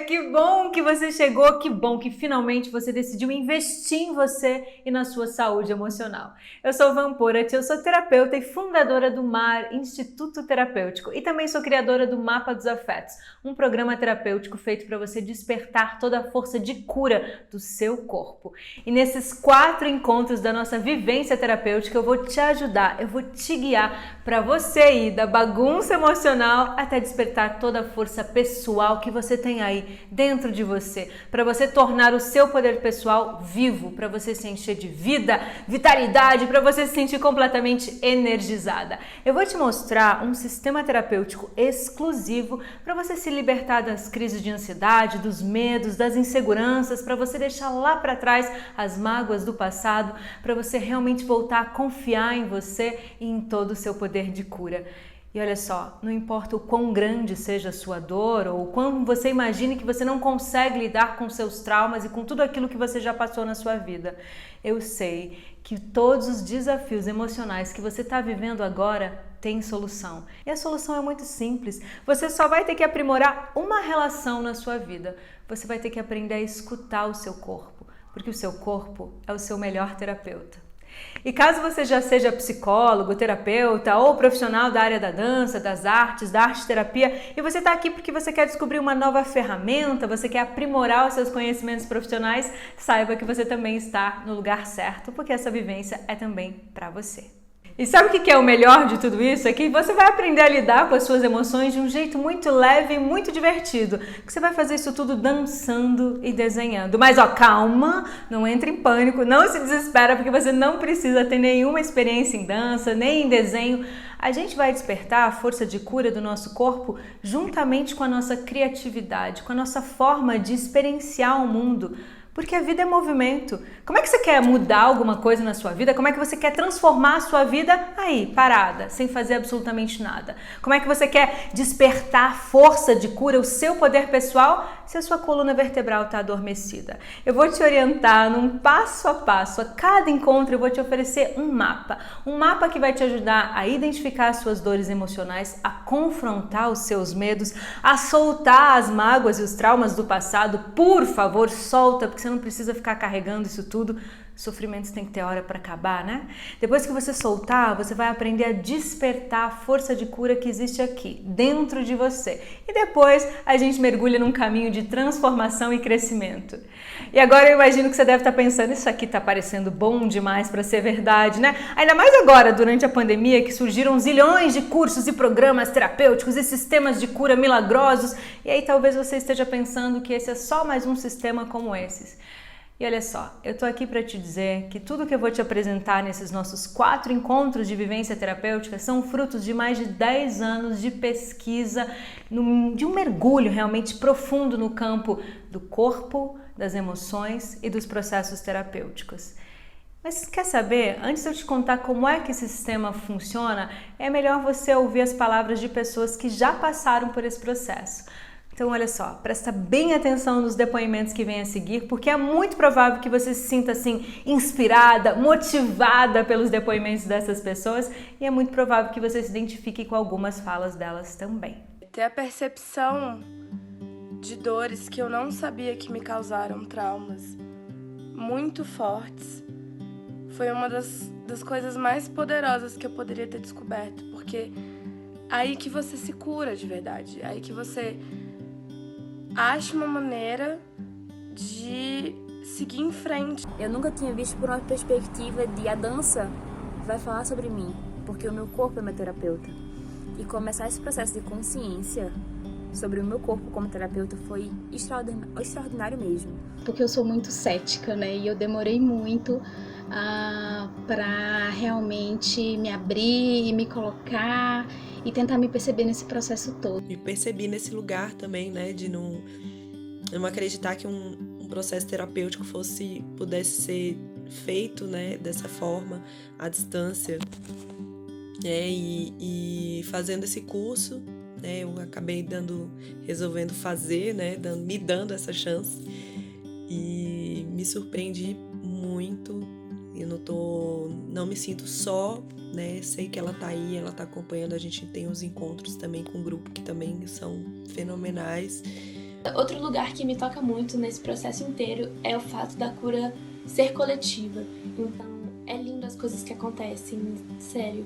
Que bom que você chegou, que bom que finalmente você decidiu investir em você e na sua saúde emocional. Eu sou Van Porat, eu sou terapeuta e fundadora do MAR Instituto Terapêutico e também sou criadora do Mapa dos Afetos, um programa terapêutico feito para você despertar toda a força de cura do seu corpo. E nesses 4 encontros da nossa vivência terapêutica eu vou te ajudar, eu vou te guiar para você ir da bagunça emocional até despertar toda a força pessoal que você tem aí dentro de você, para você tornar o seu poder pessoal vivo, para você se encher de vida, vitalidade, para você se sentir completamente energizada. Eu vou te mostrar um sistema terapêutico exclusivo para você se libertar das crises de ansiedade, dos medos, das inseguranças, para você deixar lá para trás as mágoas do passado, para você realmente voltar a confiar em você e em todo o seu poder de cura. E olha só, não importa o quão grande seja a sua dor ou o quão você imagine que você não consegue lidar com seus traumas e com tudo aquilo que você já passou na sua vida, eu sei que todos os desafios emocionais que você está vivendo agora têm solução. E a solução é muito simples. Você só vai ter que aprimorar uma relação na sua vida. Você vai ter que aprender a escutar o seu corpo, porque o seu corpo é o seu melhor terapeuta. E caso você já seja psicólogo, terapeuta ou profissional da área da dança, das artes, da arte-terapia e você está aqui porque você quer descobrir uma nova ferramenta, você quer aprimorar os seus conhecimentos profissionais, saiba que você também está no lugar certo, porque essa vivência é também para você. E sabe o que é o melhor de tudo isso? É que você vai aprender a lidar com as suas emoções de um jeito muito leve e muito divertido. Que você vai fazer isso tudo dançando e desenhando. Mas calma, não entre em pânico, não se desespera, porque você não precisa ter nenhuma experiência em dança, nem em desenho. A gente vai despertar a força de cura do nosso corpo juntamente com a nossa criatividade, com a nossa forma de experienciar o mundo. Porque a vida é movimento. Como é que você quer mudar alguma coisa na sua vida? Como é que você quer transformar a sua vida aí, parada, sem fazer absolutamente nada? Como é que você quer despertar força de cura, o seu poder pessoal, se a sua coluna vertebral está adormecida? Eu vou te orientar num passo a passo. A cada encontro eu vou te oferecer um mapa que vai te ajudar a identificar as suas dores emocionais, a confrontar os seus medos, a soltar as mágoas e os traumas do passado. Por favor, solta, porque você não precisa ficar carregando isso tudo. Sofrimentos tem que ter hora para acabar, né? Depois que você soltar, você vai aprender a despertar a força de cura que existe aqui, dentro de você. E depois a gente mergulha num caminho de transformação e crescimento. E agora eu imagino que você deve estar pensando, isso aqui está parecendo bom demais para ser verdade, né? Ainda mais agora, durante a pandemia, que surgiram zilhões de cursos e programas terapêuticos e sistemas de cura milagrosos. E aí talvez você esteja pensando que esse é só mais um sistema como esses. E olha só, eu tô aqui para te dizer que tudo que eu vou te apresentar nesses nossos 4 encontros de vivência terapêutica são frutos de mais de 10 anos de pesquisa, de um mergulho realmente profundo no campo do corpo, das emoções e dos processos terapêuticos. Mas quer saber? Antes de eu te contar como é que esse sistema funciona, é melhor você ouvir as palavras de pessoas que já passaram por esse processo. Então, olha só, presta bem atenção nos depoimentos que vêm a seguir, porque é muito provável que você se sinta assim, inspirada, motivada pelos depoimentos dessas pessoas e é muito provável que você se identifique com algumas falas delas também. Ter a percepção de dores que eu não sabia que me causaram traumas muito fortes foi uma das coisas mais poderosas que eu poderia ter descoberto, porque aí que você se cura de verdade, aí que você acha uma maneira de seguir em frente. Eu nunca tinha visto por uma perspectiva de a dança vai falar sobre mim, porque o meu corpo é meu terapeuta. E começar esse processo de consciência sobre o meu corpo como terapeuta foi extraordinário mesmo. Porque eu sou muito cética, né? E eu demorei muito para realmente me abrir e me colocar e tentar me perceber nesse processo todo. Me percebi nesse lugar também, né? De não acreditar que um processo terapêutico pudesse ser feito, né? Dessa forma, à distância. E fazendo esse curso, né? Eu acabei resolvendo fazer, né? Me dando essa chance. E me surpreendi muito. Eu não me sinto só, né? Sei que ela tá aí, ela tá acompanhando. A gente tem os encontros também com o grupo que também são fenomenais. Outro lugar que me toca muito nesse processo inteiro é o fato da cura ser coletiva. Então, é lindo as coisas que acontecem, sério.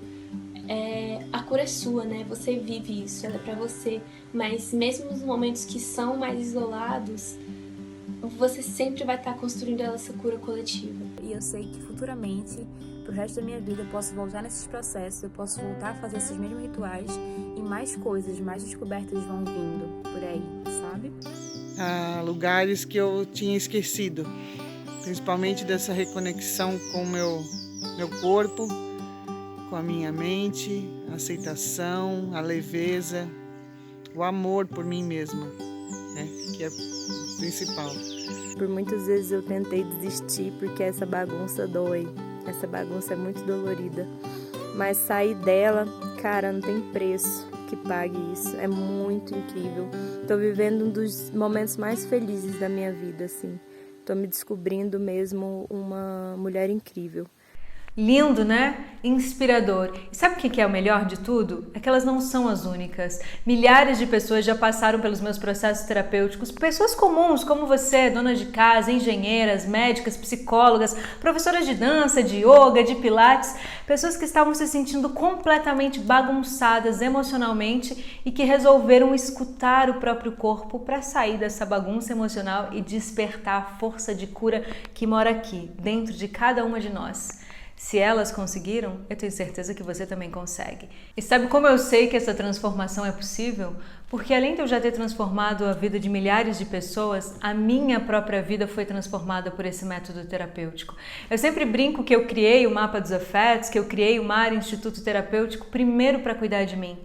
A cura é sua, né? Você vive isso, ela é pra você. Mas mesmo nos momentos que são mais isolados, você sempre vai estar construindo essa cura coletiva. E eu sei que futuramente, pro resto da minha vida, eu posso voltar nesses processos, eu posso voltar a fazer esses mesmos rituais e mais coisas, mais descobertas vão vindo por aí, sabe? Lugares que eu tinha esquecido, principalmente dessa reconexão com o meu corpo, com a minha mente, a aceitação, a leveza, o amor por mim mesma, né? Que é o principal. Por muitas vezes eu tentei desistir porque essa bagunça dói, essa bagunça é muito dolorida, mas sair dela, cara, não tem preço que pague isso, é muito incrível. Tô vivendo um dos momentos mais felizes da minha vida, assim. Tô me descobrindo mesmo uma mulher incrível. Lindo, né? Inspirador. E sabe o que é o melhor de tudo? É que elas não são as únicas. Milhares de pessoas já passaram pelos meus processos terapêuticos. Pessoas comuns como você, donas de casa, engenheiras, médicas, psicólogas, professoras de dança, de yoga, de pilates. Pessoas que estavam se sentindo completamente bagunçadas emocionalmente e que resolveram escutar o próprio corpo para sair dessa bagunça emocional e despertar a força de cura que mora aqui, dentro de cada uma de nós. Se elas conseguiram, eu tenho certeza que você também consegue. E sabe como eu sei que essa transformação é possível? Porque além de eu já ter transformado a vida de milhares de pessoas, a minha própria vida foi transformada por esse método terapêutico. Eu sempre brinco que eu criei o Mapa dos Afetos, que eu criei o MAR Instituto Terapêutico primeiro para cuidar de mim.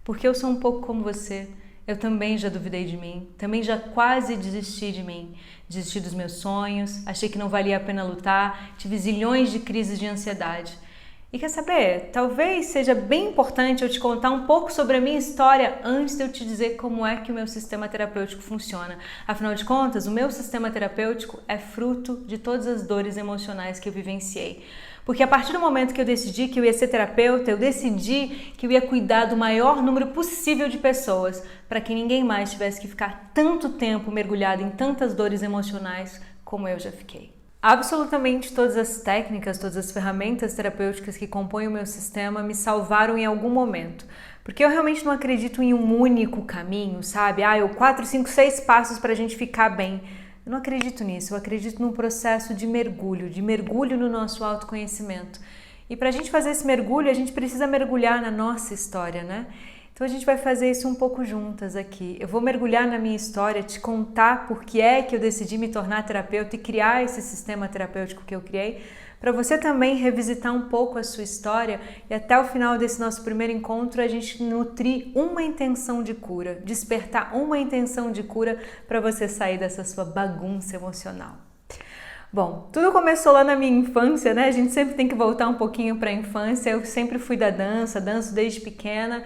Porque eu sou um pouco como você. Eu também já duvidei de mim, também já quase desisti de mim. Desisti dos meus sonhos, achei que não valia a pena lutar, tive zilhões de crises de ansiedade. E quer saber? Talvez seja bem importante eu te contar um pouco sobre a minha história antes de eu te dizer como é que o meu sistema terapêutico funciona. Afinal de contas, o meu sistema terapêutico é fruto de todas as dores emocionais que eu vivenciei. Porque a partir do momento que eu decidi que eu ia ser terapeuta, eu decidi que eu ia cuidar do maior número possível de pessoas, para que ninguém mais tivesse que ficar tanto tempo mergulhado em tantas dores emocionais como eu já fiquei. Absolutamente todas as técnicas, todas as ferramentas terapêuticas que compõem o meu sistema me salvaram em algum momento. Porque eu realmente não acredito em um único caminho, sabe? 4, 5, 6 passos para a gente ficar bem. Eu não acredito nisso, eu acredito num processo de mergulho no nosso autoconhecimento. E para a gente fazer esse mergulho, a gente precisa mergulhar na nossa história, né? Então a gente vai fazer isso um pouco juntas aqui. Eu vou mergulhar na minha história, te contar por que é que eu decidi me tornar terapeuta e criar esse sistema terapêutico que eu criei, para você também revisitar um pouco a sua história e até o final desse nosso primeiro encontro a gente nutrir uma intenção de cura, despertar uma intenção de cura para você sair dessa sua bagunça emocional. Bom, tudo começou lá na minha infância, né? A gente sempre tem que voltar um pouquinho para a infância. Eu sempre fui da dança, danço desde pequena.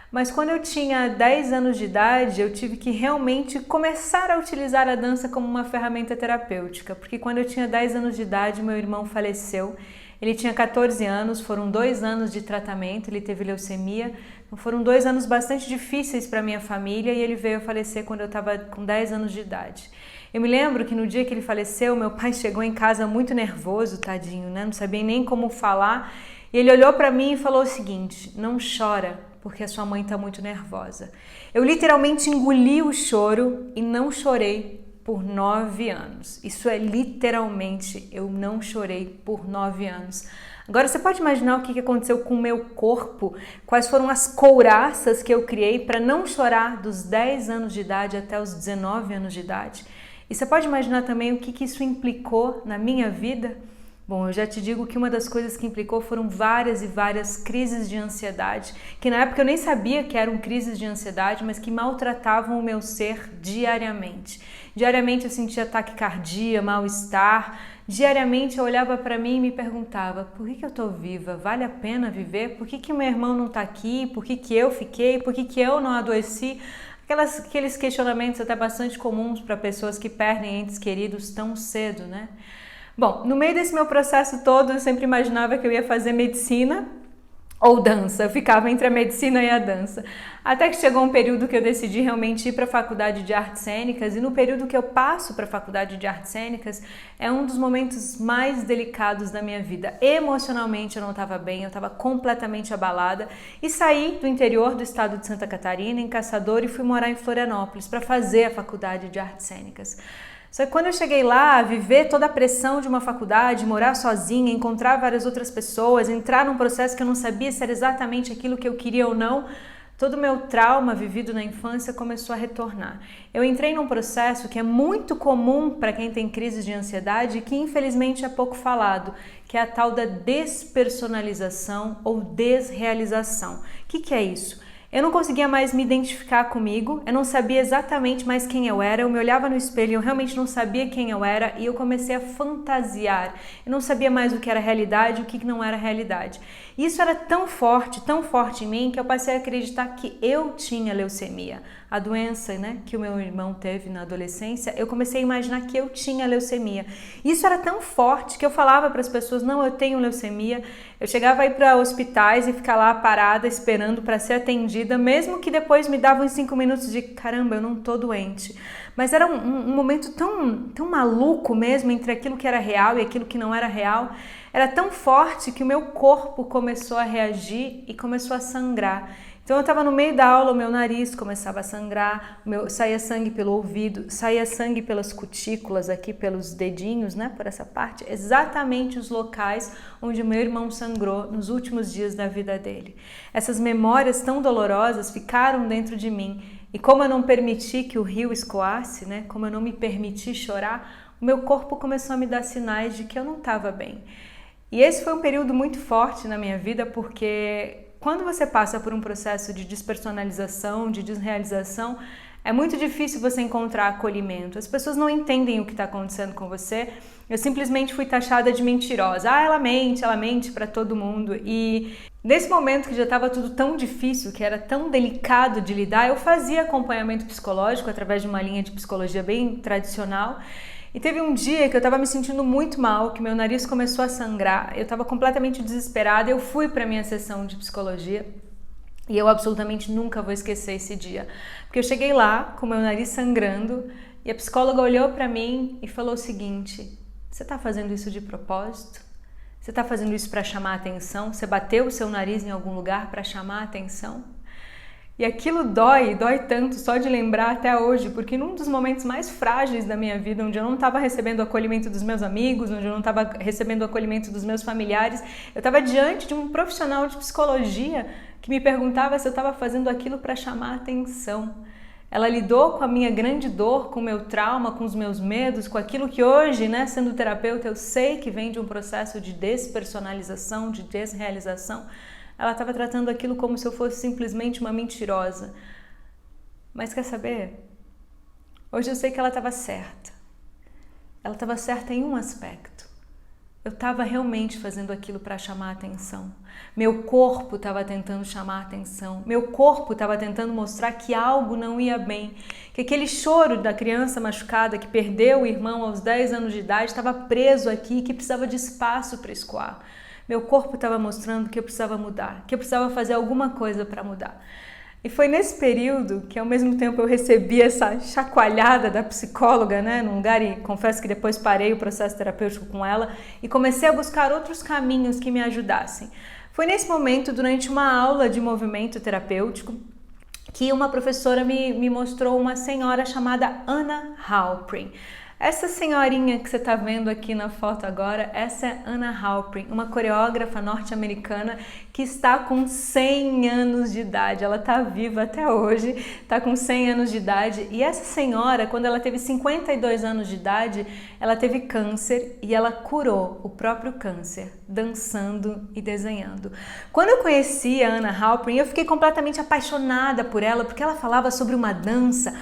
Mas quando eu tinha 10 anos de idade, eu tive que realmente começar a utilizar a dança como uma ferramenta terapêutica, porque quando eu tinha 10 anos de idade, meu irmão faleceu. Ele tinha 14 anos, foram 2 anos de tratamento, ele teve leucemia, então foram 2 anos bastante difíceis para minha família e ele veio a falecer quando eu estava com 10 anos de idade. Eu me lembro que no dia que ele faleceu, meu pai chegou em casa muito nervoso, tadinho, né? Não sabia nem como falar, e ele olhou para mim e falou o seguinte: não chora, porque a sua mãe está muito nervosa. Eu literalmente engoli o choro e não chorei por 9 anos. Isso é literalmente, eu não chorei por 9 anos. Agora você pode imaginar o que aconteceu com o meu corpo, quais foram as couraças que eu criei para não chorar dos 10 anos de idade até os 19 anos de idade. E você pode imaginar também o que isso implicou na minha vida? Bom, eu já te digo que uma das coisas que implicou foram várias e várias crises de ansiedade, que na época eu nem sabia que eram crises de ansiedade, mas que maltratavam o meu ser diariamente. Diariamente eu sentia taquicardia, mal-estar. Diariamente eu olhava para mim e me perguntava: por que eu estou viva? Vale a pena viver? Por que meu irmão não está aqui? Por que eu fiquei? Por que eu não adoeci? Aqueles questionamentos até bastante comuns para pessoas que perdem entes queridos tão cedo, né? Bom, no meio desse meu processo todo, eu sempre imaginava que eu ia fazer medicina ou dança. Eu ficava entre a medicina e a dança. Até que chegou um período que eu decidi realmente ir para a faculdade de artes cênicas, e no período que eu passo para a faculdade de artes cênicas é um dos momentos mais delicados da minha vida. Emocionalmente eu não estava bem, eu estava completamente abalada e saí do interior do estado de Santa Catarina, em Caçador, e fui morar em Florianópolis para fazer a faculdade de artes cênicas. Só que quando eu cheguei lá, viver toda a pressão de uma faculdade, morar sozinha, encontrar várias outras pessoas, entrar num processo que eu não sabia se era exatamente aquilo que eu queria ou não, todo o meu trauma vivido na infância começou a retornar. Eu entrei num processo que é muito comum para quem tem crises de ansiedade e que infelizmente é pouco falado, que é a tal da despersonalização ou desrealização. O que é isso? Eu não conseguia mais me identificar comigo, eu não sabia exatamente mais quem eu era, eu me olhava no espelho e eu realmente não sabia quem eu era e eu comecei a fantasiar. Eu não sabia mais o que era realidade e o que não era realidade. E isso era tão forte em mim, que eu passei a acreditar que eu tinha leucemia. A doença, né, que o meu irmão teve na adolescência, eu comecei a imaginar que eu tinha leucemia. Isso era tão forte que eu falava para as pessoas, não, eu tenho leucemia. Eu chegava a ir para hospitais e ficar lá parada esperando para ser atendida, mesmo que depois me davam 5 minutos de caramba, eu não tô doente. Mas era um momento tão maluco mesmo entre aquilo que era real e aquilo que não era real. Era tão forte que o meu corpo começou a reagir e começou a sangrar. Então eu estava no meio da aula, o meu nariz começava a sangrar, saía sangue pelo ouvido, saía sangue pelas cutículas aqui, pelos dedinhos, né, por essa parte, exatamente os locais onde meu irmão sangrou nos últimos dias da vida dele. Essas memórias tão dolorosas ficaram dentro de mim e como eu não permiti que o rio escoasse, né, como eu não me permiti chorar, o meu corpo começou a me dar sinais de que eu não estava bem. E esse foi um período muito forte na minha vida porque quando você passa por um processo de despersonalização, de desrealização, é muito difícil você encontrar acolhimento. As pessoas não entendem o que está acontecendo com você. Eu simplesmente fui taxada de mentirosa. Ela mente para todo mundo. E nesse momento que já estava tudo tão difícil, que era tão delicado de lidar, eu fazia acompanhamento psicológico através de uma linha de psicologia bem tradicional. E teve um dia que eu estava me sentindo muito mal, que meu nariz começou a sangrar, eu estava completamente desesperada, eu fui para a minha sessão de psicologia e eu absolutamente nunca vou esquecer esse dia. Porque eu cheguei lá com meu nariz sangrando e a psicóloga olhou para mim e falou o seguinte: você está fazendo isso de propósito? Você está fazendo isso para chamar a atenção? Você bateu o seu nariz em algum lugar para chamar a atenção? E aquilo dói tanto só de lembrar até hoje, porque num dos momentos mais frágeis da minha vida, onde eu não estava recebendo o acolhimento dos meus amigos, onde eu não estava recebendo o acolhimento dos meus familiares, eu estava diante de um profissional de psicologia que me perguntava se eu estava fazendo aquilo para chamar a atenção. Ela lidou com a minha grande dor, com o meu trauma, com os meus medos, com aquilo que hoje, né, sendo terapeuta, eu sei que vem de um processo de despersonalização, de desrealização. Ela estava tratando aquilo como se eu fosse simplesmente uma mentirosa. Mas quer saber? Hoje eu sei que ela estava certa. Ela estava certa em um aspecto. Eu estava realmente fazendo aquilo para chamar a atenção. Meu corpo estava tentando chamar a atenção. Meu corpo estava tentando mostrar que algo não ia bem. Que aquele choro da criança machucada que perdeu o irmão aos 10 anos de idade estava preso aqui, que precisava de espaço para escoar. Meu corpo estava mostrando que eu precisava mudar, que eu precisava fazer alguma coisa para mudar. E foi nesse período que, ao mesmo tempo, eu recebi essa chacoalhada da psicóloga, né, num lugar, e confesso que depois parei o processo terapêutico com ela e comecei a buscar outros caminhos que me ajudassem. Foi nesse momento, durante uma aula de movimento terapêutico, que uma professora me mostrou uma senhora chamada Anna Halprin. Essa senhorinha que você está vendo aqui na foto agora, essa é Anna Halprin, uma coreógrafa norte-americana que está com 100 anos de idade. Ela está viva até hoje, está com 100 anos de idade. E essa senhora, quando ela teve 52 anos de idade, ela teve câncer e ela curou o próprio câncer, dançando e desenhando. Quando eu conheci a Anna Halprin, eu fiquei completamente apaixonada por ela, porque ela falava sobre uma dança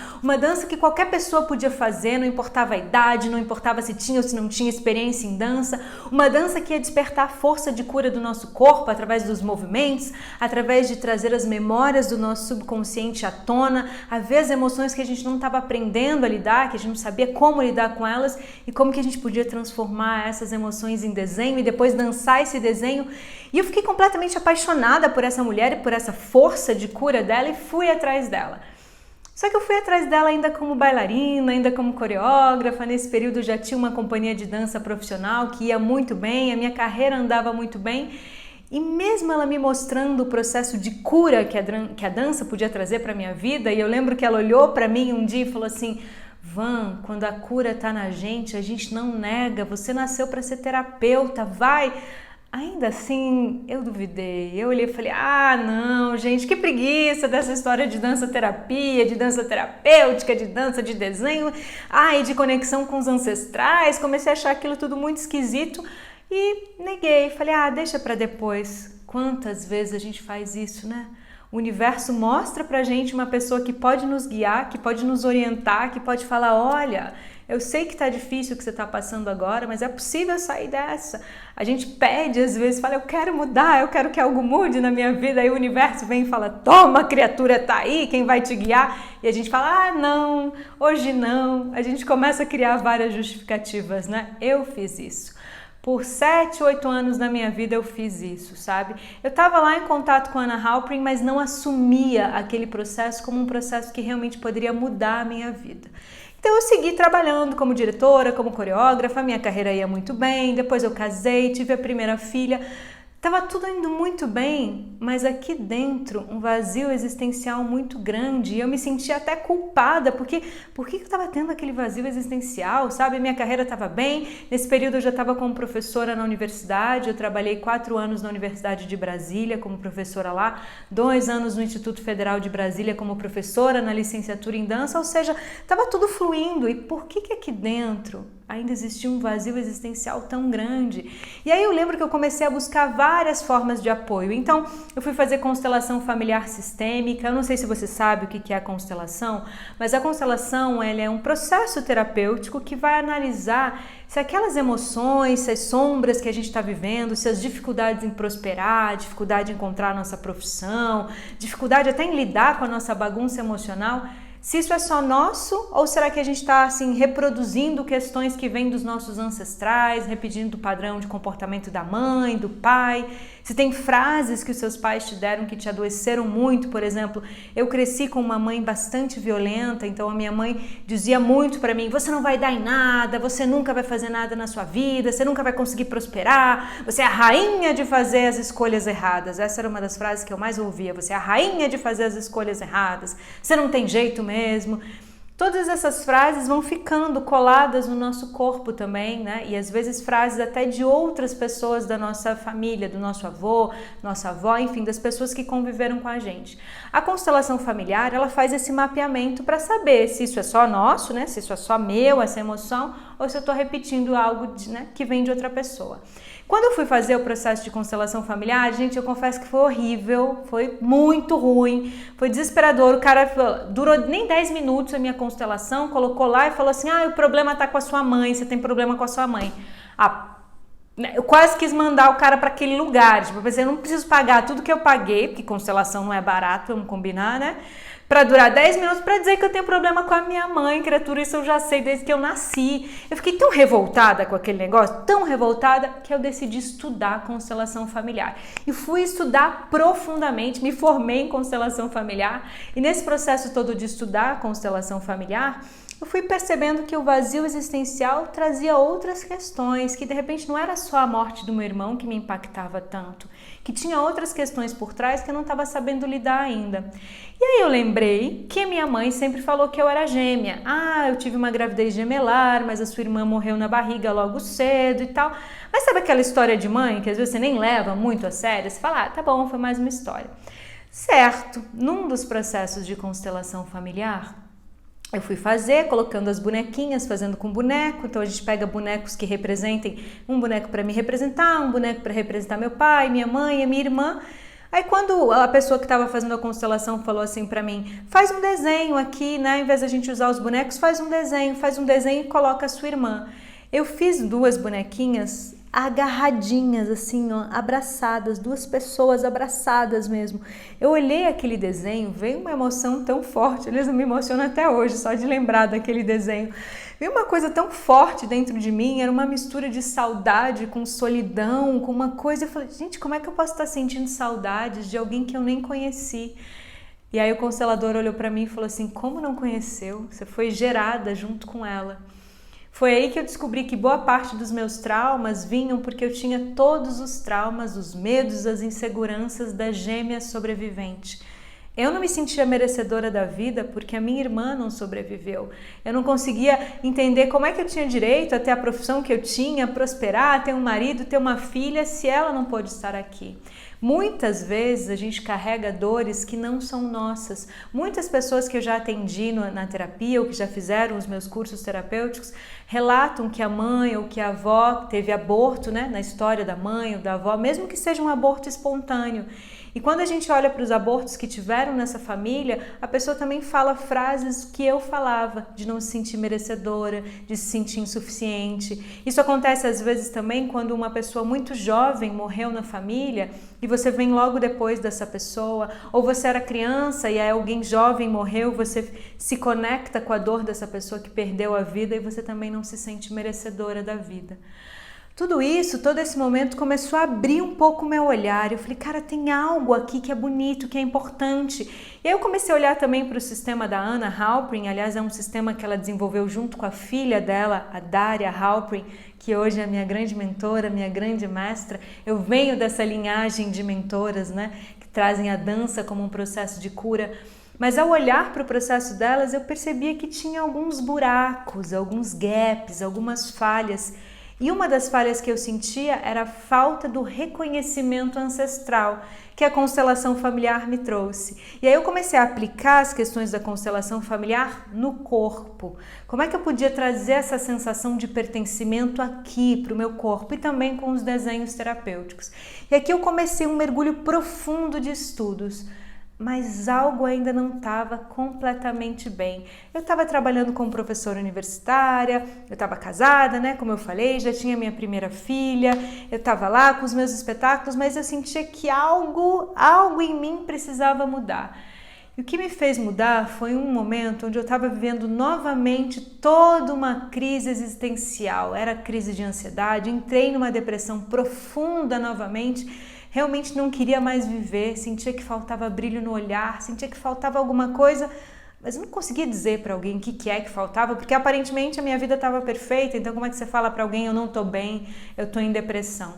que qualquer pessoa podia fazer, não importava a idade, não importava se tinha ou se não tinha experiência em dança, uma dança que ia despertar a força de cura do nosso corpo através dos movimentos, através de trazer as memórias do nosso subconsciente à tona, a ver as emoções que a gente não estava aprendendo a lidar, que a gente não sabia como lidar com elas e como que a gente podia transformar essas emoções em desenho e depois dançar esse desenho. E eu fiquei completamente apaixonada por essa mulher e por essa força de cura dela e fui atrás dela. Só que eu fui atrás dela ainda como bailarina, ainda como coreógrafa. Nesse período já tinha uma companhia de dança profissional que ia muito bem, a minha carreira andava muito bem. E mesmo ela me mostrando o processo de cura que a dança podia trazer para a minha vida, e eu lembro que ela olhou para mim um dia e falou assim: Van, quando a cura está na gente, a gente não nega, você nasceu para ser terapeuta, vai! Ainda assim, eu duvidei, eu olhei e falei, não, gente, que preguiça dessa história de dança terapia, de dança terapêutica, de dança de desenho, e de conexão com os ancestrais, comecei a achar aquilo tudo muito esquisito e neguei, falei, deixa pra depois. Quantas vezes a gente faz isso, né? O universo mostra pra gente uma pessoa que pode nos guiar, que pode nos orientar, que pode falar, olha, eu sei que tá difícil o que você tá passando agora, mas é possível sair dessa. A gente pede às vezes, fala, eu quero mudar, eu quero que algo mude na minha vida. Aí o universo vem e fala, toma, a criatura tá aí, quem vai te guiar? E a gente fala, não, hoje não. A gente começa a criar várias justificativas, né? Eu fiz isso. Por 7, 8 anos da minha vida eu fiz isso, sabe? Eu estava lá em contato com a Anna Halprin, mas não assumia aquele processo como um processo que realmente poderia mudar a minha vida. Então eu segui trabalhando como diretora, como coreógrafa, minha carreira ia muito bem, depois eu casei, tive a primeira filha. Tava tudo indo muito bem, mas aqui dentro um vazio existencial muito grande e eu me sentia até culpada, porque por que eu estava tendo aquele vazio existencial, sabe? Minha carreira estava bem, nesse período eu já estava como professora na universidade, eu trabalhei 4 anos na Universidade de Brasília como professora lá, 2 anos no Instituto Federal de Brasília como professora na licenciatura em dança, ou seja, estava tudo fluindo e por que aqui dentro ainda existia um vazio existencial tão grande? E aí eu lembro que eu comecei a buscar várias formas de apoio. Então, eu fui fazer constelação familiar sistêmica. Eu não sei se você sabe o que é a constelação, mas a constelação ela é um processo terapêutico que vai analisar se aquelas emoções, se as sombras que a gente está vivendo, se as dificuldades em prosperar, dificuldade em encontrar a nossa profissão, dificuldade até em lidar com a nossa bagunça emocional, se isso é só nosso ou será que a gente está assim, reproduzindo questões que vêm dos nossos ancestrais, repetindo o padrão de comportamento da mãe, do pai? Se tem frases que os seus pais te deram que te adoeceram muito, por exemplo, eu cresci com uma mãe bastante violenta, então a minha mãe dizia muito para mim, você não vai dar em nada, você nunca vai fazer nada na sua vida, você nunca vai conseguir prosperar, você é a rainha de fazer as escolhas erradas. Essa era uma das frases que eu mais ouvia, você é a rainha de fazer as escolhas erradas, você não tem jeito mesmo. Todas essas frases vão ficando coladas no nosso corpo também, né? E às vezes frases até de outras pessoas da nossa família, do nosso avô, nossa avó, enfim, das pessoas que conviveram com a gente. A constelação familiar, ela faz esse mapeamento para saber se isso é só nosso, né? Se isso é só meu, essa emoção, ou se eu estou repetindo algo que vem de outra pessoa. Quando eu fui fazer o processo de constelação familiar, gente, eu confesso que foi horrível, foi muito ruim, foi desesperador. O cara durou nem 10 minutos a minha constelação, colocou lá e falou assim, o problema tá com a sua mãe, você tem problema com a sua mãe. Eu quase quis mandar o cara para aquele lugar, tipo, eu pensei, eu não preciso pagar tudo que eu paguei, porque constelação não é barato, vamos combinar, né? Para durar 10 minutos para dizer que eu tenho problema com a minha mãe, criatura, isso eu já sei desde que eu nasci. Eu fiquei tão revoltada com aquele negócio, tão revoltada, que eu decidi estudar constelação familiar. E fui estudar profundamente, me formei em constelação familiar, e nesse processo todo de estudar constelação familiar, eu fui percebendo que o vazio existencial trazia outras questões, que de repente não era só a morte do meu irmão que me impactava tanto, que tinha outras questões por trás que eu não estava sabendo lidar ainda. E aí eu lembrei que minha mãe sempre falou que eu era gêmea. Eu tive uma gravidez gemelar, mas a sua irmã morreu na barriga logo cedo e tal. Mas sabe aquela história de mãe que às vezes você nem leva muito a sério? Você fala, tá bom, foi mais uma história. Certo, num dos processos de constelação familiar, eu fui fazer, colocando as bonequinhas, fazendo com boneco. Então a gente pega bonecos que representem, um boneco para me representar, um boneco para representar meu pai, minha mãe e minha irmã. Aí quando a pessoa que estava fazendo a constelação falou assim para mim, faz um desenho aqui, né? Ao invés da gente usar os bonecos, faz um desenho e coloca a sua irmã. Eu fiz 2 bonequinhas agarradinhas, assim, ó, abraçadas, 2 pessoas abraçadas mesmo. Eu olhei aquele desenho, veio uma emoção tão forte, eles me emocionam até hoje, só de lembrar daquele desenho. Veio uma coisa tão forte dentro de mim, era uma mistura de saudade com solidão, com uma coisa, eu falei, gente, como é que eu posso estar sentindo saudades de alguém que eu nem conheci? E aí o constelador olhou para mim e falou assim, como não conheceu? Você foi gerada junto com ela. Foi aí que eu descobri que boa parte dos meus traumas vinham porque eu tinha todos os traumas, os medos, as inseguranças da gêmea sobrevivente. Eu não me sentia merecedora da vida porque a minha irmã não sobreviveu. Eu não conseguia entender como é que eu tinha direito a ter a profissão que eu tinha, prosperar, ter um marido, ter uma filha, se ela não pôde estar aqui. Muitas vezes a gente carrega dores que não são nossas. Muitas pessoas que eu já atendi na terapia ou que já fizeram os meus cursos terapêuticos relatam que a mãe ou que a avó teve aborto, né, na história da mãe ou da avó, mesmo que seja um aborto espontâneo. E quando a gente olha para os abortos que tiveram nessa família, a pessoa também fala frases que eu falava, de não se sentir merecedora, de se sentir insuficiente. Isso acontece às vezes também quando uma pessoa muito jovem morreu na família e você vem logo depois dessa pessoa, ou você era criança e aí alguém jovem morreu, você se conecta com a dor dessa pessoa que perdeu a vida e você também não se sente merecedora da vida. Tudo isso, todo esse momento começou a abrir um pouco o meu olhar. Eu falei, cara, tem algo aqui que é bonito, que é importante. E aí eu comecei a olhar também para o sistema da Anna Halprin, aliás, é um sistema que ela desenvolveu junto com a filha dela, a Daria Halprin, que hoje é a minha grande mentora, minha grande mestra. Eu venho dessa linhagem de mentoras, né, que trazem a dança como um processo de cura. Mas ao olhar para o processo delas, eu percebia que tinha alguns buracos, alguns gaps, algumas falhas. E uma das falhas que eu sentia era a falta do reconhecimento ancestral que a constelação familiar me trouxe. E aí eu comecei a aplicar as questões da constelação familiar no corpo. Como é que eu podia trazer essa sensação de pertencimento aqui para o meu corpo e também com os desenhos terapêuticos. E aqui eu comecei um mergulho profundo de estudos. Mas algo ainda não estava completamente bem. Eu estava trabalhando como professora universitária, eu estava casada, né? Como eu falei, já tinha minha primeira filha, eu estava lá com os meus espetáculos, mas eu sentia que algo em mim precisava mudar. E o que me fez mudar foi um momento onde eu estava vivendo novamente toda uma crise existencial. Era crise de ansiedade, entrei numa depressão profunda novamente. Realmente não queria mais viver, sentia que faltava brilho no olhar, sentia que faltava alguma coisa, mas eu não conseguia dizer para alguém o que é que faltava, porque aparentemente a minha vida estava perfeita, então como é que você fala para alguém, eu não estou bem, eu estou em depressão?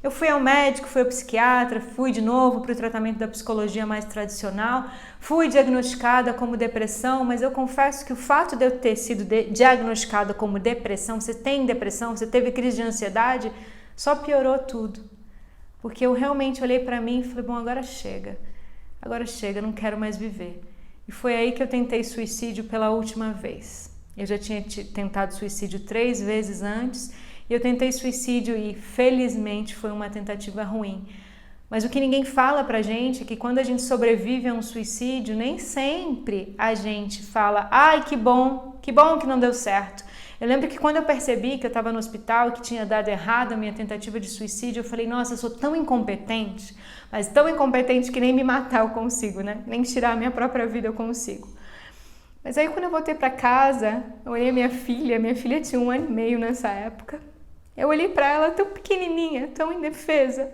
Eu fui ao médico, fui ao psiquiatra, fui de novo para o tratamento da psicologia mais tradicional, fui diagnosticada como depressão, mas eu confesso que o fato de eu ter sido diagnosticada como depressão, você tem depressão, você teve crise de ansiedade, só piorou tudo. Porque eu realmente olhei para mim e falei, bom, agora chega, não quero mais viver. E foi aí que eu tentei suicídio pela última vez. Eu já tinha tentado suicídio 3 vezes antes, e eu tentei suicídio e felizmente foi uma tentativa ruim. Mas o que ninguém fala pra gente é que quando a gente sobrevive a um suicídio, nem sempre a gente fala, ai, que bom que não deu certo. Eu lembro que quando eu percebi que eu estava no hospital e que tinha dado errado a minha tentativa de suicídio, eu falei, nossa, eu sou tão incompetente, mas tão incompetente que nem me matar eu consigo, né? Nem tirar a minha própria vida eu consigo. Mas aí quando eu voltei para casa, eu olhei minha filha tinha 1 ano e meio nessa época, eu olhei para ela tão pequenininha, tão indefesa,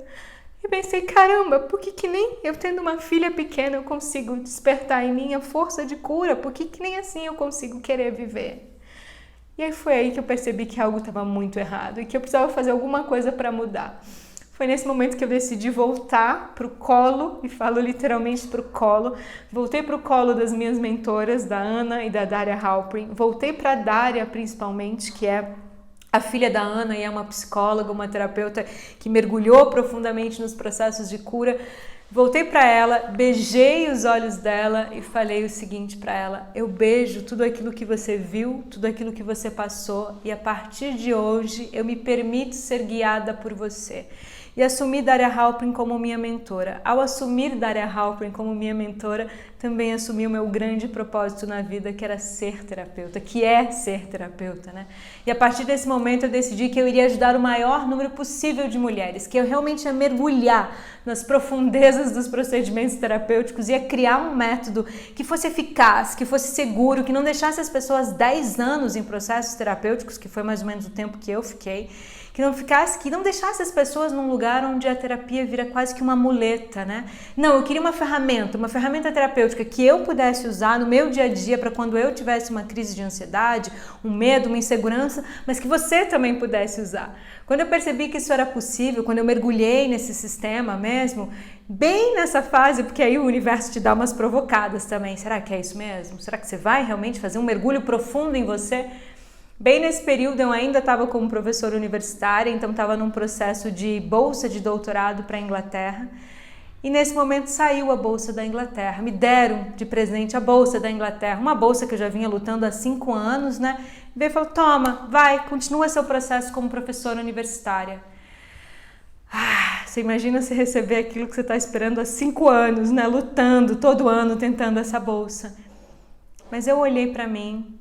e pensei, caramba, por que nem eu tendo uma filha pequena eu consigo despertar em mim a força de cura? Por que nem assim eu consigo querer viver? E aí foi aí que eu percebi que algo estava muito errado e que eu precisava fazer alguma coisa para mudar. Foi nesse momento que eu decidi voltar para o colo, e falo literalmente para o colo. Voltei para o colo das minhas mentoras, da Anna e da Daria Halprin. Voltei para a Daria principalmente, que é a filha da Anna e é uma psicóloga, uma terapeuta que mergulhou profundamente nos processos de cura. Voltei para ela, beijei os olhos dela e falei o seguinte para ela, eu beijo tudo aquilo que você viu, tudo aquilo que você passou e a partir de hoje eu me permito ser guiada por você. e assumi Daria Halprin como minha mentora. Ao assumir Daria Halprin como minha mentora, também assumi o meu grande propósito na vida, que era ser terapeuta, que é ser terapeuta, né? E a partir desse momento eu decidi que eu iria ajudar o maior número possível de mulheres, que eu realmente ia mergulhar nas profundezas dos procedimentos terapêuticos, ia criar um método que fosse eficaz, que fosse seguro, que não deixasse as pessoas 10 anos em processos terapêuticos, que foi mais ou menos o tempo que eu fiquei, que não deixasse as pessoas num lugar onde a terapia vira quase que uma muleta, né? Não, eu queria uma ferramenta terapêutica que eu pudesse usar no meu dia a dia para quando eu tivesse uma crise de ansiedade, um medo, uma insegurança, mas que você também pudesse usar. Quando eu percebi que isso era possível, quando eu mergulhei nesse sistema mesmo, bem nessa fase, porque aí o universo te dá umas provocadas também. Será que é isso mesmo? Será que você vai realmente fazer um mergulho profundo em você? Bem nesse período eu ainda estava como professora universitária, então estava num processo de bolsa de doutorado para a Inglaterra. E nesse momento saiu a bolsa da Inglaterra, me deram de presente a bolsa da Inglaterra, uma bolsa que eu já vinha lutando há 5 anos, né? E veio e falou, toma, vai, continua seu processo como professora universitária. Você imagina você receber aquilo que você está esperando há 5 anos, né? Lutando todo ano, tentando essa bolsa. Mas eu olhei para mim,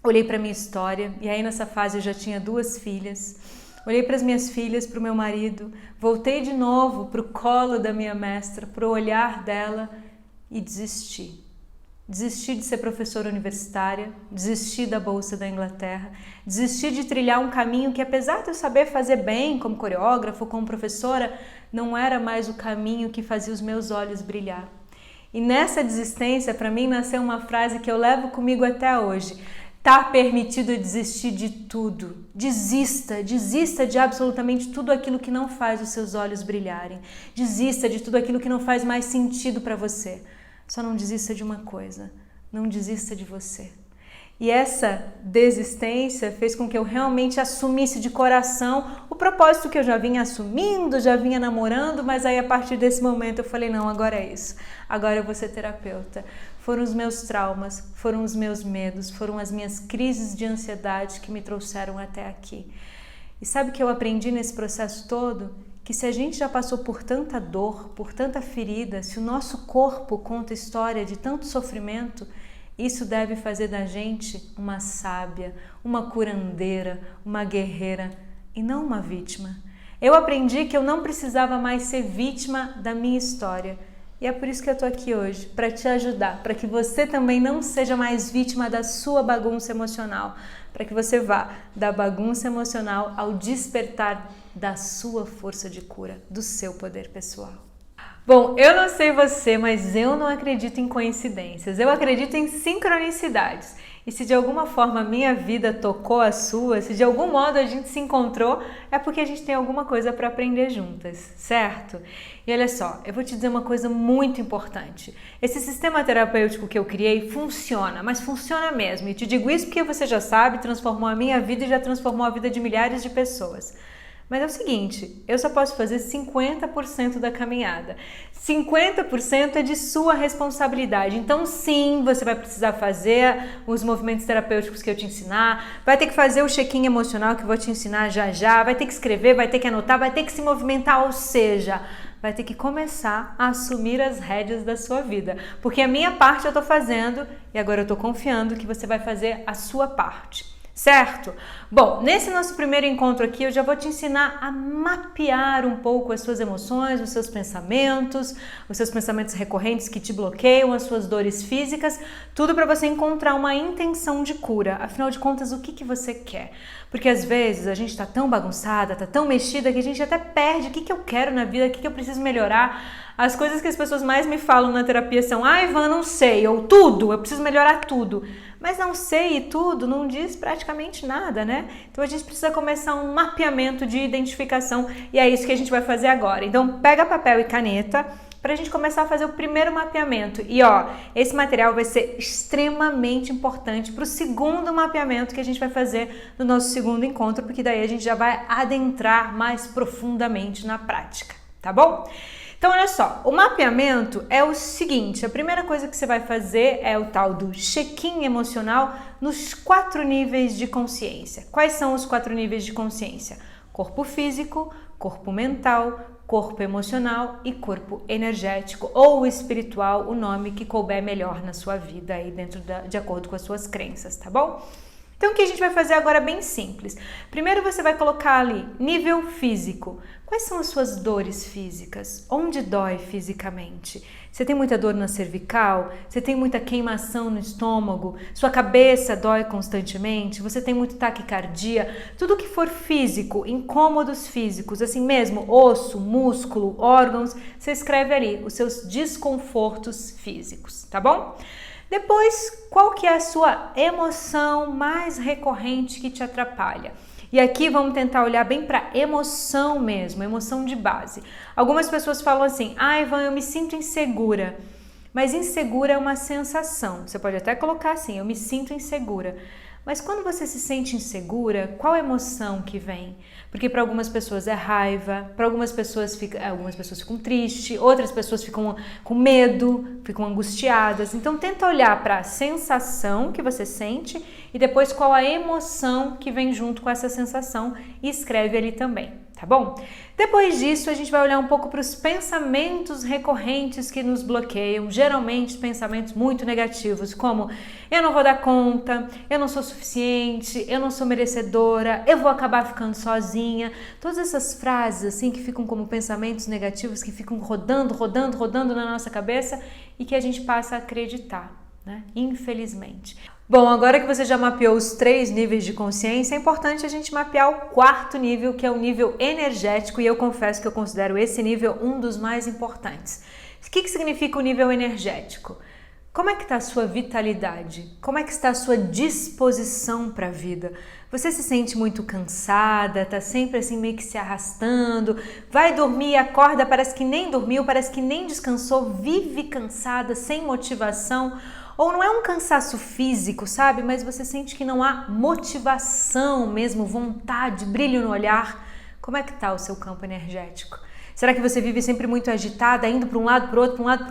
olhei para minha história, e aí nessa fase eu já tinha 2 filhas. Olhei para as minhas filhas, para o meu marido, voltei de novo para o colo da minha mestra, para o olhar dela e desisti. Desisti de ser professora universitária, desisti da bolsa da Inglaterra, desisti de trilhar um caminho que, apesar de eu saber fazer bem como coreógrafa, como professora, não era mais o caminho que fazia os meus olhos brilhar. E nessa desistência, para mim, nasceu uma frase que eu levo comigo até hoje. Tá permitido desistir de tudo. Desista de absolutamente tudo aquilo que não faz os seus olhos brilharem. Desista de tudo aquilo que não faz mais sentido para você. Só não desista de uma coisa, não desista de você. E essa desistência fez com que eu realmente assumisse de coração o propósito que eu já vinha assumindo, já vinha namorando, mas aí a partir desse momento eu falei, não, agora é isso. Agora eu vou ser terapeuta. Foram os meus traumas, foram os meus medos, foram as minhas crises de ansiedade que me trouxeram até aqui. E sabe o que eu aprendi nesse processo todo? Que se a gente já passou por tanta dor, por tanta ferida, se o nosso corpo conta história de tanto sofrimento, isso deve fazer da gente uma sábia, uma curandeira, uma guerreira e não uma vítima. Eu aprendi que eu não precisava mais ser vítima da minha história. E é por isso que eu tô aqui hoje, para te ajudar, para que você também não seja mais vítima da sua bagunça emocional, para que você vá da bagunça emocional ao despertar da sua força de cura, do seu poder pessoal. Bom, eu não sei você, mas eu não acredito em coincidências, eu acredito em sincronicidades. E se de alguma forma a minha vida tocou a sua, se de algum modo a gente se encontrou, é porque a gente tem alguma coisa para aprender juntas, certo? E olha só, eu vou te dizer uma coisa muito importante. Esse sistema terapêutico que eu criei funciona, mas funciona mesmo. E te digo isso porque você já sabe, transformou a minha vida e já transformou a vida de milhares de pessoas. Mas é o seguinte, eu só posso fazer 50% da caminhada. 50% é de sua responsabilidade. Então sim, você vai precisar fazer os movimentos terapêuticos que eu te ensinar, vai ter que fazer o check-in emocional que eu vou te ensinar já já, vai ter que escrever, vai ter que anotar, vai ter que se movimentar, ou seja, vai ter que começar a assumir as rédeas da sua vida. Porque a minha parte eu tô fazendo e agora eu tô confiando que você vai fazer a sua parte. Certo? Bom, nesse nosso primeiro encontro aqui eu já vou te ensinar a mapear um pouco as suas emoções, os seus pensamentos recorrentes que te bloqueiam, as suas dores físicas, tudo para você encontrar uma intenção de cura. Afinal de contas, o que você quer? Porque às vezes a gente tá tão bagunçada, tá tão mexida que a gente até perde o que eu quero na vida, o que eu preciso melhorar. As coisas que as pessoas mais me falam na terapia são: Ivan, não sei, ou tudo, eu preciso melhorar tudo. Mas não sei e tudo não diz praticamente nada, né? Então a gente precisa começar um mapeamento de identificação e é isso que a gente vai fazer agora. Então pega papel e caneta para a gente começar a fazer o primeiro mapeamento. E esse material vai ser extremamente importante para o segundo mapeamento que a gente vai fazer no nosso segundo encontro, porque daí a gente já vai adentrar mais profundamente na prática, tá bom? Então, olha só, o mapeamento é o seguinte, a primeira coisa que você vai fazer é o tal do check-in emocional nos 4 níveis de consciência. Quais são os 4 níveis de consciência? Corpo físico, corpo mental, corpo emocional e corpo energético ou espiritual, o nome que couber melhor na sua vida aí de acordo com as suas crenças, tá bom? Então o que a gente vai fazer agora é bem simples. Primeiro você vai colocar ali nível físico. Quais são as suas dores físicas? Onde dói fisicamente? Você tem muita dor na cervical? Você tem muita queimação no estômago? Sua cabeça dói constantemente? Você tem muito taquicardia? Tudo que for físico, incômodos físicos, assim mesmo, osso, músculo, órgãos, você escreve ali os seus desconfortos físicos, tá bom? Depois, qual que é a sua emoção mais recorrente que te atrapalha? E aqui vamos tentar olhar bem para emoção mesmo, emoção de base. Algumas pessoas falam assim, Ivan, eu me sinto insegura. Mas insegura é uma sensação. Você pode até colocar assim, eu me sinto insegura. Mas quando você se sente insegura, qual emoção que vem? Porque para algumas pessoas é raiva, para algumas pessoas ficam tristes, outras pessoas ficam com medo, ficam angustiadas. Então tenta olhar para a sensação que você sente e depois qual a emoção que vem junto com essa sensação e escreve ali também, tá bom? Depois disso a gente vai olhar um pouco para os pensamentos recorrentes que nos bloqueiam, geralmente pensamentos muito negativos, como eu não vou dar conta, eu não sou suficiente, eu não sou merecedora, eu vou acabar ficando sozinha. Todas essas frases assim que ficam como pensamentos negativos, que ficam rodando na nossa cabeça e que a gente passa a acreditar, né? Infelizmente. Bom, agora que você já mapeou os 3 níveis de consciência, é importante a gente mapear o 4º nível, que é o nível energético, e eu confesso que eu considero esse nível um dos mais importantes. O que significa o nível energético? Como é que está a sua vitalidade? Como é que está a sua disposição para a vida? Você se sente muito cansada, está sempre assim meio que se arrastando, vai dormir, acorda, parece que nem dormiu, parece que nem descansou, vive cansada, sem motivação? Ou não é um cansaço físico, sabe? Mas você sente que não há motivação mesmo, vontade, brilho no olhar. Como é que está o seu campo energético? Será que você vive sempre muito agitada, indo para um lado, para o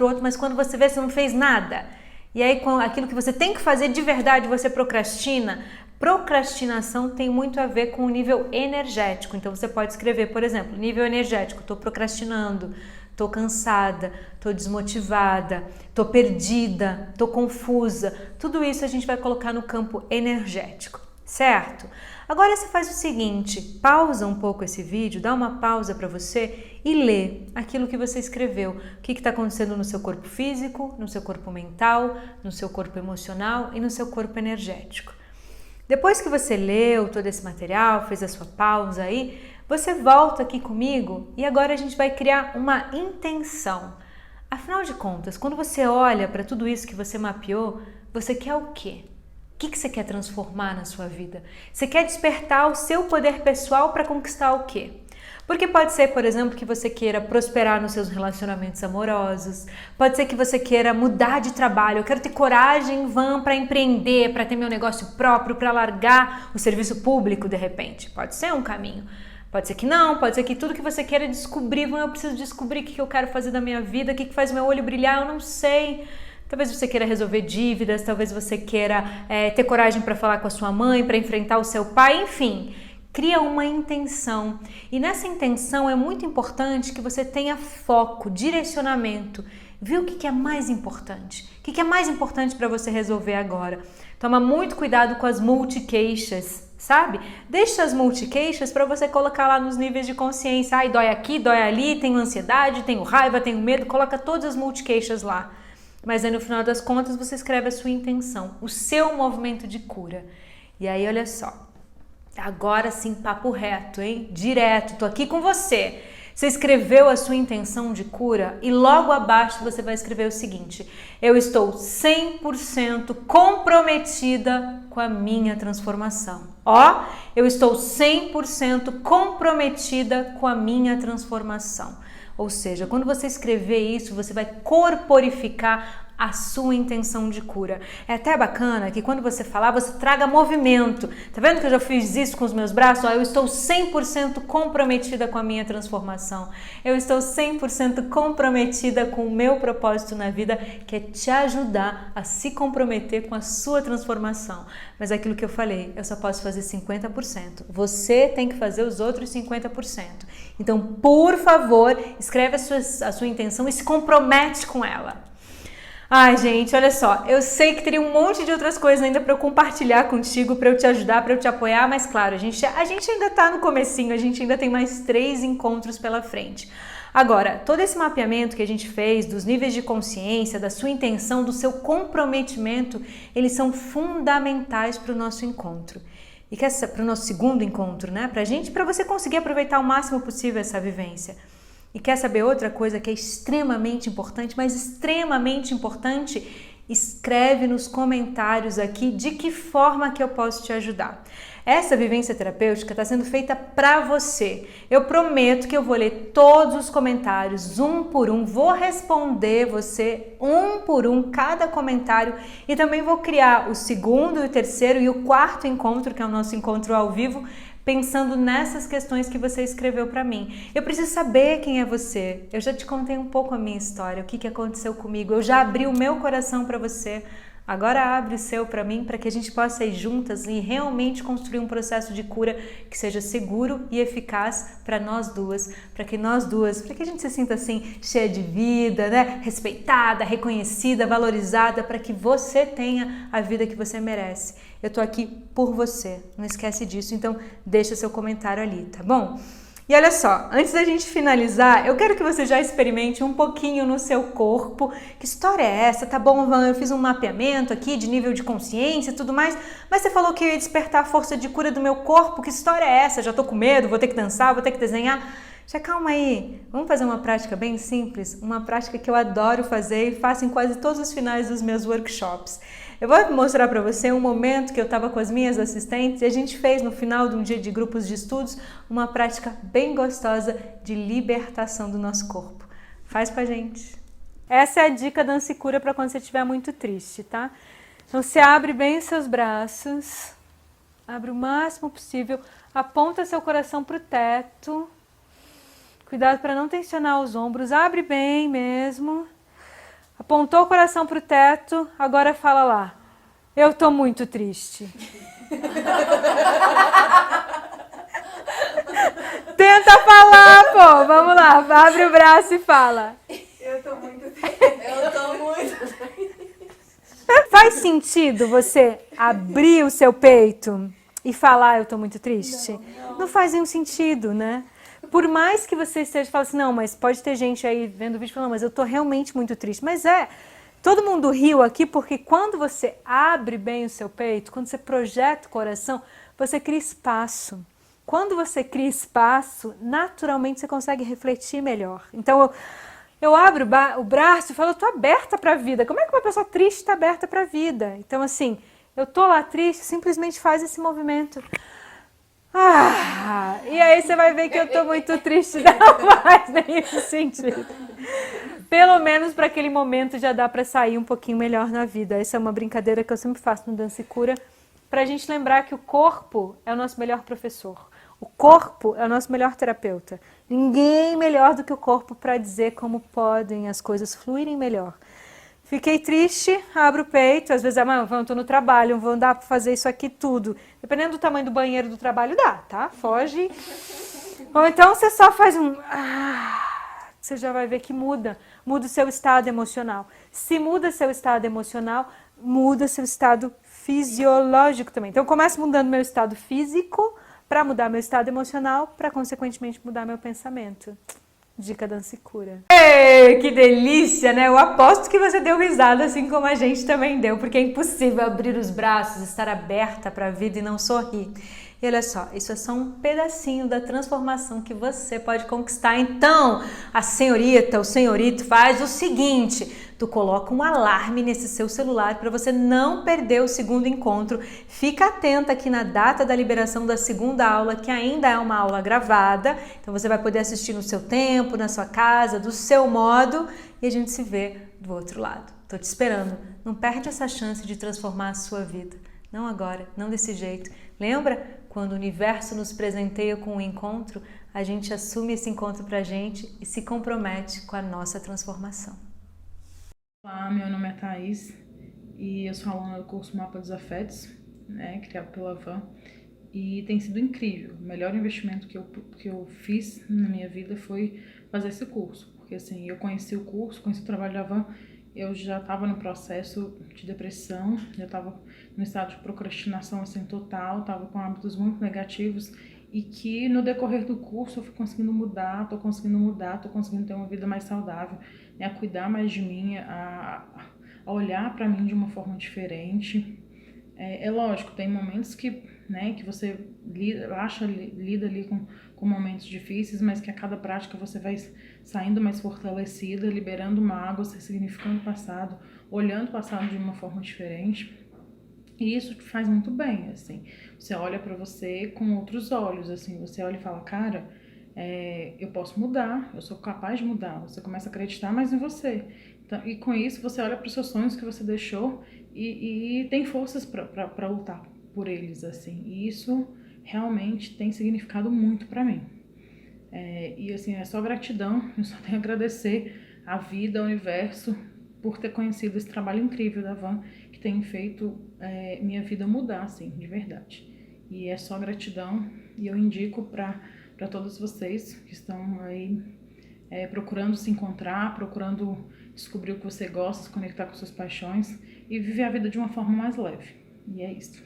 outro, mas quando você vê, você não fez nada? E aí, com aquilo que você tem que fazer de verdade, você procrastina? Procrastinação tem muito a ver com o nível energético. Então, você pode escrever, por exemplo, nível energético, estou procrastinando, estou cansada, estou desmotivada, estou perdida, estou confusa. Tudo isso a gente vai colocar no campo energético, certo? Agora você faz o seguinte, pausa um pouco esse vídeo, dá uma pausa para você e lê aquilo que você escreveu. O que está acontecendo no seu corpo físico, no seu corpo mental, no seu corpo emocional e no seu corpo energético. Depois que você leu todo esse material, fez a sua pausa aí, você volta aqui comigo e agora a gente vai criar uma intenção. Afinal de contas, quando você olha para tudo isso que você mapeou, você quer o quê? O que você quer transformar na sua vida? Você quer despertar o seu poder pessoal para conquistar o quê? Porque pode ser, por exemplo, que você queira prosperar nos seus relacionamentos amorosos, pode ser que você queira mudar de trabalho, eu quero ter coragem, Van, para empreender, para ter meu negócio próprio, para largar o serviço público de repente. Pode ser um caminho. Pode ser que não, pode ser que tudo que você queira descobrir, Van, eu preciso descobrir o que eu quero fazer da minha vida, o que faz meu olho brilhar, eu não sei. Talvez você queira resolver dívidas, talvez você queira ter coragem para falar com a sua mãe, para enfrentar o seu pai, enfim. Cria uma intenção. E nessa intenção é muito importante que você tenha foco, direcionamento. Vê o que é mais importante. O que é mais importante para você resolver agora. Toma muito cuidado com as multi-queixas, sabe? Deixa as multi-queixas para você colocar lá nos níveis de consciência. Ai, dói aqui, dói ali, tenho ansiedade, tenho raiva, tenho medo. Coloca todas as multi-queixas lá. Mas aí no final das contas você escreve a sua intenção, o seu movimento de cura. E aí olha só, agora sim papo reto, hein? Direto, tô aqui com você. Você escreveu a sua intenção de cura e logo abaixo você vai escrever o seguinte: eu estou 100% comprometida com a minha transformação. Ó, eu estou 100% comprometida com a minha transformação. Ou seja, quando você escrever isso, você vai corporificar a sua intenção de cura. É até bacana que quando você falar, você traga movimento. Tá vendo que eu já fiz isso com os meus braços? Ó, eu estou 100% comprometida com a minha transformação. Eu estou 100% comprometida com o meu propósito na vida, que é te ajudar a se comprometer com a sua transformação. Mas aquilo que eu falei, eu só posso fazer 50%. Você tem que fazer os outros 50%. Então, por favor, escreve a sua intenção e se compromete com ela. Ai, gente, olha só, eu sei que teria um monte de outras coisas ainda para eu compartilhar contigo, para eu te ajudar, para eu te apoiar, mas claro, a gente ainda tá no comecinho, a gente ainda tem mais 3 encontros pela frente. Agora, todo esse mapeamento que a gente fez dos níveis de consciência, da sua intenção, do seu comprometimento, eles são fundamentais para o nosso encontro. E para o nosso segundo encontro, né? Para você conseguir aproveitar o máximo possível essa vivência. E quer saber outra coisa que é extremamente importante, mas extremamente importante? Escreve nos comentários aqui de que forma que eu posso te ajudar. Essa vivência terapêutica está sendo feita para você. Eu prometo que eu vou ler todos os comentários, um por um, vou responder você um por um, cada comentário, e também vou criar o segundo, o terceiro e o quarto encontro, que é o nosso encontro ao vivo, pensando nessas questões que você escreveu para mim. Eu preciso saber quem é você. Eu já te contei um pouco a minha história, o que aconteceu comigo. Eu já abri o meu coração para você. Agora abre o seu para mim, para que a gente possa ir juntas e realmente construir um processo de cura que seja seguro e eficaz para nós duas, para que a gente se sinta assim, cheia de vida, né? Respeitada, reconhecida, valorizada, para que você tenha a vida que você merece. Eu tô aqui por você, não esquece disso, então deixa seu comentário ali, tá bom? E olha só, antes da gente finalizar, eu quero que você já experimente um pouquinho no seu corpo. Que história é essa? Tá bom, eu fiz um mapeamento aqui de nível de consciência e tudo mais, mas você falou que ia despertar a força de cura do meu corpo. Que história é essa? Já tô com medo, vou ter que dançar, vou ter que desenhar. Já calma aí, vamos fazer uma prática bem simples, uma prática que eu adoro fazer e faço em quase todos os finais dos meus workshops. Eu vou mostrar para você um momento que eu estava com as minhas assistentes e a gente fez no final de um dia de grupos de estudos uma prática bem gostosa de libertação do nosso corpo. Faz com a gente. Essa é a dica da Dança e Cura para quando você estiver muito triste, tá? Então você abre bem os seus braços, abre o máximo possível, aponta seu coração para o teto. Cuidado para não tensionar os ombros, abre bem mesmo. Apontou o coração para o teto, agora fala lá. Eu tô muito triste. Tenta falar, pô. Vamos lá, abre o braço e fala. Eu tô muito triste. Eu tô muito triste. Faz sentido você abrir o seu peito e falar eu tô muito triste? Não faz nenhum sentido, né? Por mais que você esteja falando assim, não, mas pode ter gente aí vendo o vídeo falando, mas eu tô realmente muito triste. Mas todo mundo riu aqui porque quando você abre bem o seu peito, quando você projeta o coração, você cria espaço. Quando você cria espaço, naturalmente você consegue refletir melhor. Então eu abro o braço e falo, eu tô aberta para a vida. Como é que uma pessoa triste está aberta para a vida? Então assim, eu tô lá triste, simplesmente faz esse movimento. E aí você vai ver que eu tô muito triste, não faz nenhum sentido. Pelo menos para aquele momento já dá para sair um pouquinho melhor na vida. Essa é uma brincadeira que eu sempre faço no Dança e Cura, pra gente lembrar que o corpo é o nosso melhor professor. O corpo é o nosso melhor terapeuta. Ninguém melhor do que o corpo para dizer como podem as coisas fluírem melhor. Fiquei triste, abro o peito, às vezes eu tô no trabalho, vou andar para fazer isso aqui tudo. Dependendo do tamanho do banheiro do trabalho, dá, tá? Foge. Ou então você só faz você já vai ver que muda o seu estado emocional. Se muda seu estado emocional, muda seu estado fisiológico também. Então eu começo mudando meu estado físico para mudar meu estado emocional, para consequentemente mudar meu pensamento. Dica Dança e Cura. Ei, que delícia, né? Eu aposto que você deu risada assim como a gente também deu, porque é impossível abrir os braços, estar aberta para a vida e não sorrir. E olha só, isso é só um pedacinho da transformação que você pode conquistar. Então, a senhorita, o senhorito faz o seguinte, tu coloca um alarme nesse seu celular para você não perder o segundo encontro. Fica atenta aqui na data da liberação da segunda aula, que ainda é uma aula gravada. Então você vai poder assistir no seu tempo, na sua casa, do seu modo, e a gente se vê do outro lado. Tô te esperando. Não perde essa chance de transformar a sua vida. Não agora, não desse jeito. Lembra? Quando o universo nos presenteia com um encontro, a gente assume esse encontro pra gente e se compromete com a nossa transformação. Olá, meu nome é Thaís e eu sou aluna do curso Mapa dos Afetos, né, criado pela Van, e tem sido incrível. O melhor investimento que eu fiz na minha vida foi fazer esse curso, porque assim, eu conheci o curso, conheci o trabalho da Van, eu já estava no processo de depressão, já estava no estado de procrastinação assim, total, estava com hábitos muito negativos e que no decorrer do curso eu fui conseguindo mudar, tô conseguindo ter uma vida mais saudável, né, a cuidar mais de mim, a olhar para mim de uma forma diferente. É lógico, tem momentos que, né, que você lida ali com momentos difíceis, mas que a cada prática você vai saindo mais fortalecida, liberando mágoas, ressignificando o passado, olhando o passado de uma forma diferente. E isso te faz muito bem, assim. Você olha pra você com outros olhos, assim. Você olha e fala, cara, eu posso mudar, eu sou capaz de mudar. Você começa a acreditar mais em você. Então, e com isso, você olha para os seus sonhos que você deixou e tem forças para lutar por eles, assim. E isso realmente tem significado muito pra mim. E assim, é só gratidão, eu só tenho a agradecer a vida, ao universo, por ter conhecido esse trabalho incrível da Van, que tem feito minha vida mudar, assim, de verdade. E é só gratidão, e eu indico para todos vocês que estão aí procurando se encontrar, procurando descobrir o que você gosta, se conectar com suas paixões e viver a vida de uma forma mais leve. E é isso.